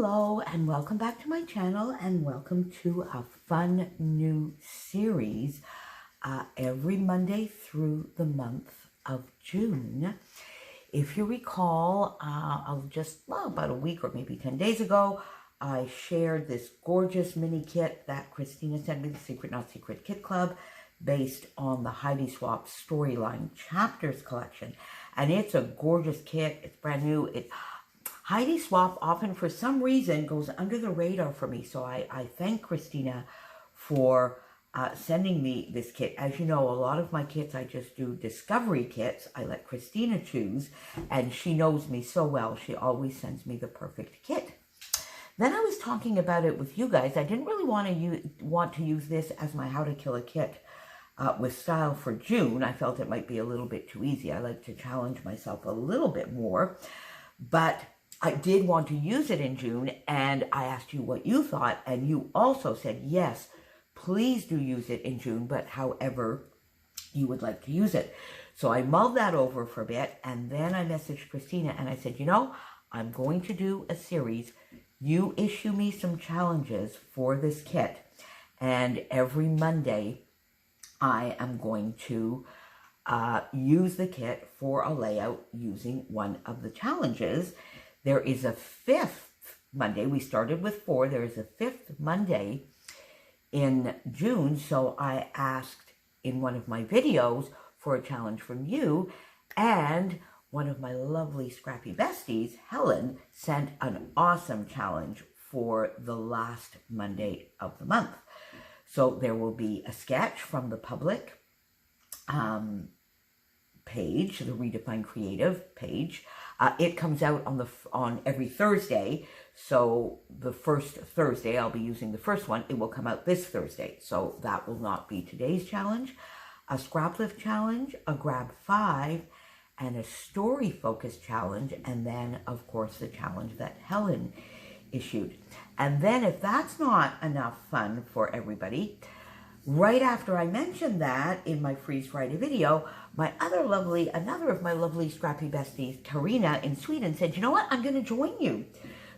Hello and welcome back to my channel and welcome to a fun new series every Monday through the month of June. If you recall, about a week or maybe 10 days ago, I shared this gorgeous mini kit that Christina sent me, the Secret Not Secret Kit Club, based on the Heidi Swapp Storyline Chapters collection. And it's a gorgeous kit. It's brand new. Heidi Swapp often, for some reason, goes under the radar for me. So I thank Christina for sending me this kit. As you know, a lot of my kits, I just do discovery kits. I let Christina choose, and she knows me so well. She always sends me the perfect kit. Then I was talking about it with you guys. I didn't really want to use this as my How to Kill a Kit with style for June. I felt it might be a little bit too easy. I like to challenge myself a little bit more, but I did want to use it in June, and I asked you what you thought, and you also said, yes, please do use it in June, but however you would like to use it. So I mulled that over for a bit, and then I messaged Christina, and I said, you know, I'm going to do a series. You issue me some challenges for this kit, and every Monday I am going to use the kit for a layout using one of the challenges. There is a fifth Monday. We started with 4. There is a fifth Monday in June. So I asked in one of my videos for a challenge from you. And one of my lovely scrappy besties, Helen, sent an awesome challenge for the last Monday of the month. So there will be a sketch from the public page, the Redefine Creative page. It comes out on every Thursday, so the first Thursday, I'll be using the first one. It will come out this Thursday, so that will not be today's challenge. A Scraplift challenge, a Grab 5, and a story focus challenge, and then, of course, the challenge that Helen issued. And then if that's not enough fun for everybody, right after I mentioned that in my Freeze Friday video, another of my lovely scrappy besties, Karina in Sweden, said, you know what, I'm going to join you.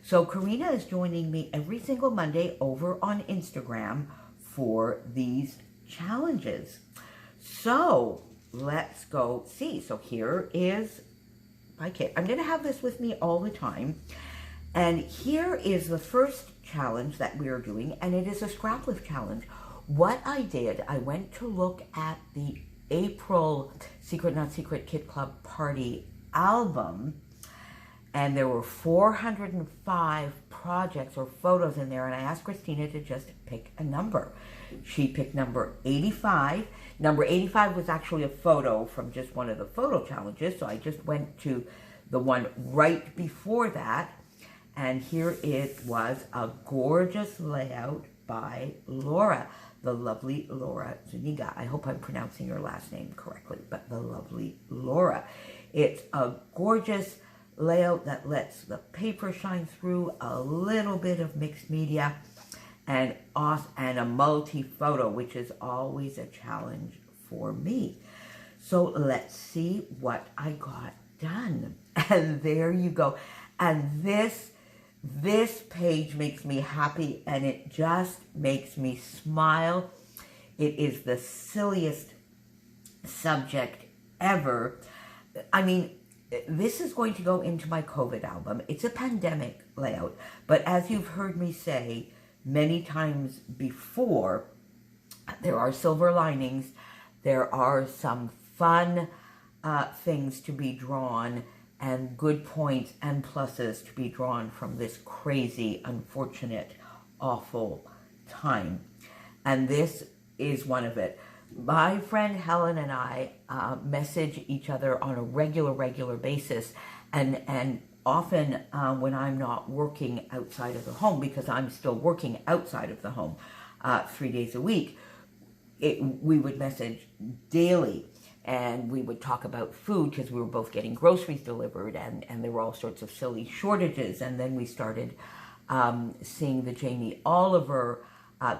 So Karina is joining me every single Monday over on Instagram for these challenges. So let's go see. So here is my kit. I'm going to have this with me all the time. And here is the first challenge that we are doing, and it is a Scraplift challenge. What I did, I went to look at the April Secret Not Secret Kit Club Party album, and there were 405 projects or photos in there, and I asked Christina to just pick a number. She picked number 85. Number 85 was actually a photo from just one of the photo challenges, so I just went to the one right before that, and here it was, a gorgeous layout by Laura, the lovely Laura Zuniga. I hope I'm pronouncing your last name correctly, but the lovely Laura. It's a gorgeous layout that lets the paper shine through, a little bit of mixed media, and a multi-photo, which is always a challenge for me. So let's see what I got done. And there you go. And this page makes me happy, and it just makes me smile. It is the silliest subject ever. I mean, this is going to go into my COVID album. It's a pandemic layout, but as you've heard me say many times before, there are silver linings. There are some fun things to be drawn, and good points and pluses to be drawn from this crazy, unfortunate, awful time. And this is one of it. My friend Helen and I message each other on a regular basis, and often when I'm not working outside of the home, because I'm still working outside of the home 3 days a week, we would message daily. And we would talk about food because we were both getting groceries delivered, and there were all sorts of silly shortages. And then we started seeing the Jamie Oliver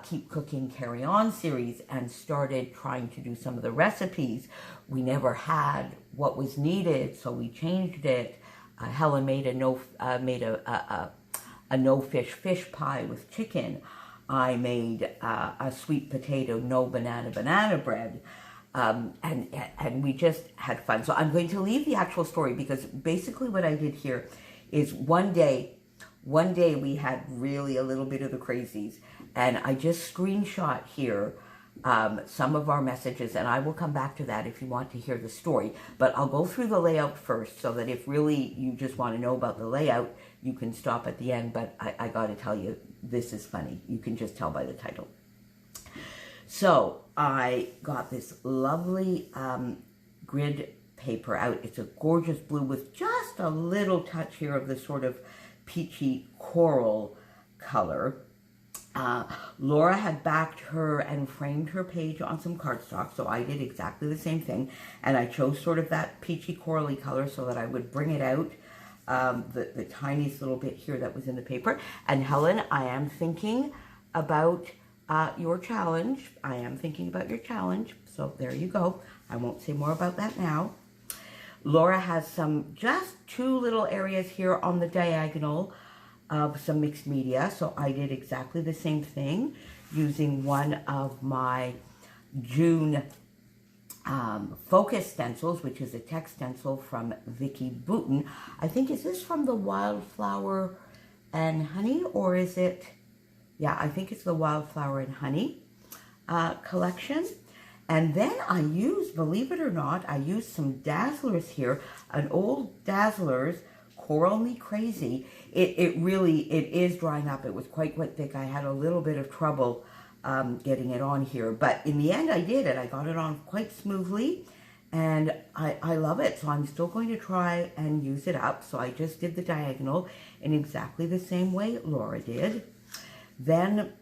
Keep Cooking, Carry On series, and started trying to do some of the recipes. We never had what was needed, so we changed it. Helen made a a no-fish fish pie with chicken. I made a sweet potato no banana bread. And we just had fun. So I'm going to leave the actual story, because basically what I did here is one day we had really a little bit of the crazies, and I just screenshot here some of our messages, and I will come back to that if you want to hear the story. But I'll go through the layout first, so that if really you just want to know about the layout, you can stop at the end. But I got to tell you, this is funny. You can just tell by the title. So I got this lovely grid paper out. It's a gorgeous blue with just a little touch here of this sort of peachy coral color. Laura had backed her and framed her page on some cardstock, so I did exactly the same thing. And I chose sort of that peachy corally color so that I would bring it out, the tiniest little bit here that was in the paper. And Helen, I am thinking about your challenge. I am thinking about your challenge. So there you go. I won't say more about that now. Laura has just two little areas here on the diagonal of some mixed media. So I did exactly the same thing using one of my June focus stencils, which is a text stencil from Vicky Booten. I think, is this from the Wildflower and Honey, or is it... Yeah, I think it's the Wildflower and Honey collection. And then I used, believe it or not, I used some Dazzlers here, an old Dazzlers, Coral Me Crazy. It really is drying up. It was quite thick. I had a little bit of trouble getting it on here. But in the end, I did it. I got it on quite smoothly, and I love it. So I'm still going to try and use it up. So I just did the diagonal in exactly the same way Laura did. Then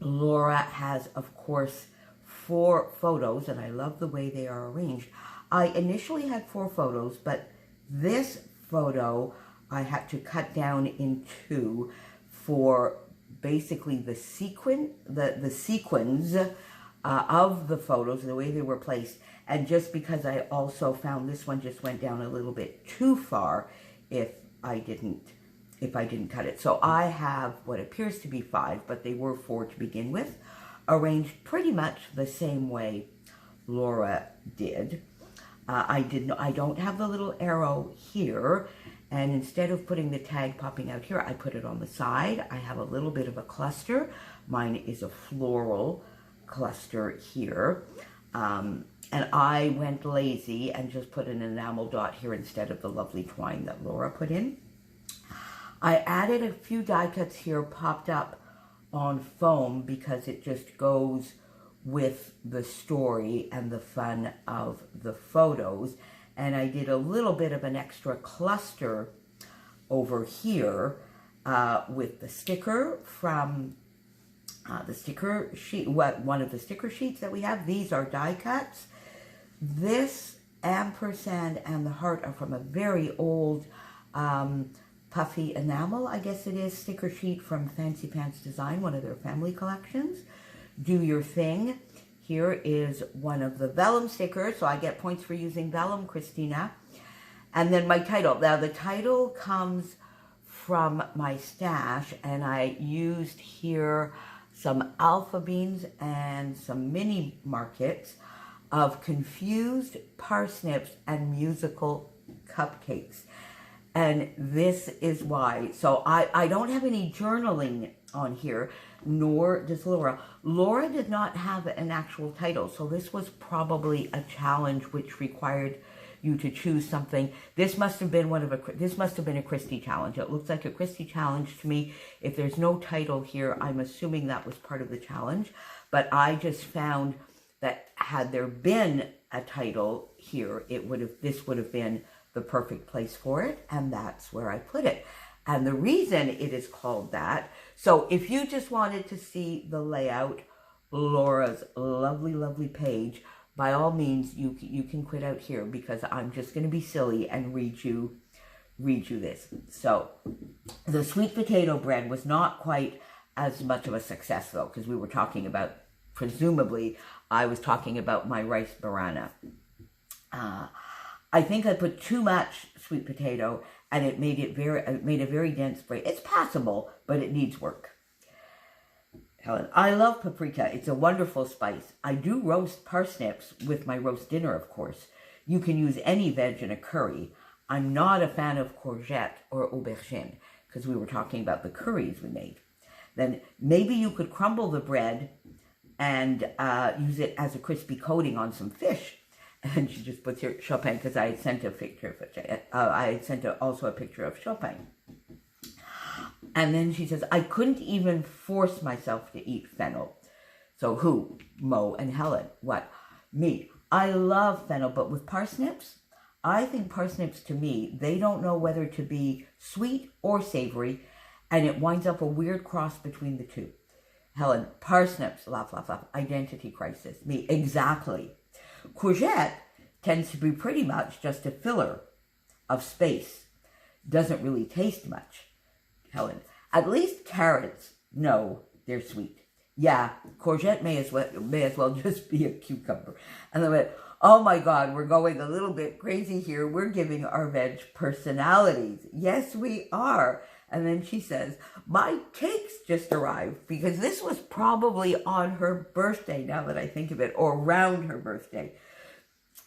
Laura has, of course, 4 photos, and I love the way they are arranged. I initially had 4 photos, but this photo I had to cut down in 2 for basically the sequins of the photos, the way they were placed, and just because I also found this one just went down a little bit too far if I didn't cut it. So I have what appears to be 5, but they were 4 to begin with, arranged pretty much the same way Laura did. I don't have the little arrow here, and instead of putting the tag popping out here, I put it on the side. I have a little bit of a cluster. Mine is a floral cluster here. And I went lazy and just put an enamel dot here instead of the lovely twine that Laura put in. I added a few die cuts here, popped up on foam, because it just goes with the story and the fun of the photos. And I did a little bit of an extra cluster over here with the sticker from the sticker sheet, one of the sticker sheets that we have. These are die cuts. This ampersand and the heart are from a very old puffy enamel, I guess it is, sticker sheet from Fancy Pants Design, one of their family collections. Do Your Thing. Here is one of the vellum stickers, so I get points for using vellum, Christina. And then my title. Now the title comes from my stash, and I used here some alpha beans and some mini markets of confused parsnips and musical cupcakes. And this is why. So I don't have any journaling on here, nor does Laura. Laura did not have an actual title, so this was probably a challenge which required you to choose something. This must have been a Christie challenge. It looks like a Christie challenge to me. If there's no title here, I'm assuming that was part of the challenge. But I just found that had there been a title here, this would have been the perfect place for it, and that's where I put it. And the reason it is called that, so if you just wanted to see the layout, Laura's lovely, lovely page, by all means, you can quit out here, because I'm just going to be silly and read you this. So the sweet potato bread was not quite as much of a success, though, because we were talking about, presumably, I was talking about my rice barana. I think I put too much sweet potato and it made a very dense spray. It's passable, but it needs work. Helen, I love paprika. It's a wonderful spice. I do roast parsnips with my roast dinner, of course. You can use any veg in a curry. I'm not a fan of courgette or aubergine, because we were talking about the curries we made. Then maybe you could crumble the bread and use it as a crispy coating on some fish. And she just puts here Chopin, because I had sent a picture of it. I had sent also a picture of Chopin. And then she says, I couldn't even force myself to eat fennel. So who? Mo and Helen. What? Me. I love fennel, but with parsnips, I think parsnips, to me, they don't know whether to be sweet or savory, and it winds up a weird cross between the two. Helen, parsnips, laugh, laugh, laugh, identity crisis. Me, exactly. Courgette tends to be pretty much just a filler of space. Doesn't really taste much. Helen, at least carrots, no, they're sweet. Yeah, courgette may as well just be a cucumber. And then went, oh my God, we're going a little bit crazy here. We're giving our veg personalities. Yes, we are. And then she says, my cakes just arrived, because this was probably on her birthday, now that I think of it, or around her birthday.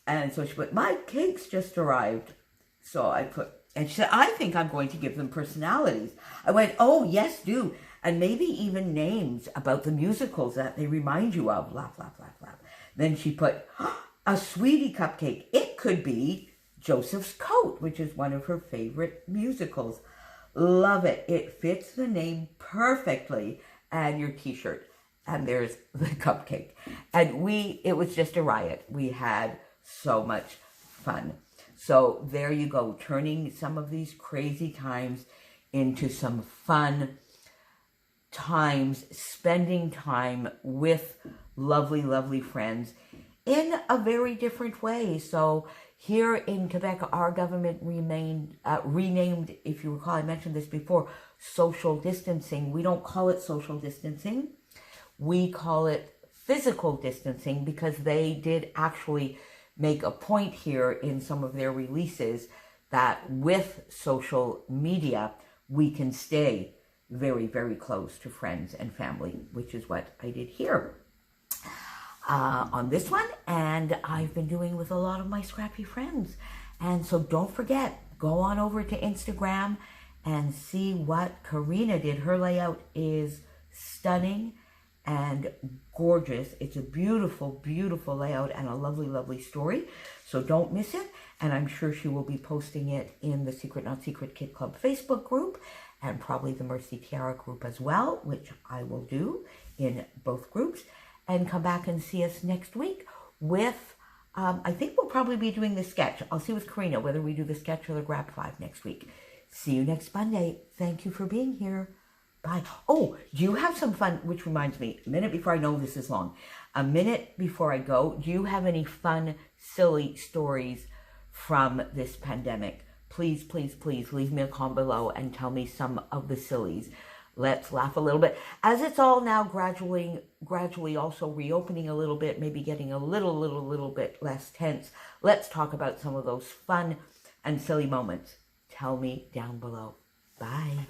And so she put, my cakes just arrived. So I put, and she said, I think I'm going to give them personalities. I went, oh, yes, do. And maybe even names about the musicals that they remind you of. Laugh, laugh, laugh, laugh. Then she put, a sweetie cupcake. It could be Joseph's Coat, which is one of her favorite musicals. Love it. It fits the name perfectly. And your t-shirt. And there's the cupcake. And it was just a riot. We had so much fun. So there you go, turning some of these crazy times into some fun times, spending time with lovely, lovely friends in a very different way. So here in Quebec, our government renamed, if you recall, I mentioned this before, social distancing. We don't call it social distancing. We call it physical distancing, because they did actually make a point here in some of their releases that with social media, we can stay very, very close to friends and family, which is what I did here on this one. And I've been doing with a lot of my scrappy friends. And so don't forget, go on over to Instagram and see what Karina did. Her layout is stunning and gorgeous. It's a beautiful, beautiful layout and a lovely, lovely story. So don't miss it. And I'm sure she will be posting it in the Secret Not Secret Kid Club Facebook group and probably the Mercy Tiara group as well, which I will do in both groups. And come back and see us next week with, I think we'll probably be doing the sketch. I'll see with Karina whether we do the sketch or the Grab 5 next week. See you next Monday. Thank you for being here. Bye. Oh, do you have some fun, which reminds me, a minute before I know this is long, a minute before I go, do you have any fun, silly stories from this pandemic? Please, please, please leave me a comment below and tell me some of the sillies. Let's laugh a little bit. As it's all now gradually also reopening a little bit, maybe getting a little bit less tense, let's talk about some of those fun and silly moments. Tell me down below. Bye.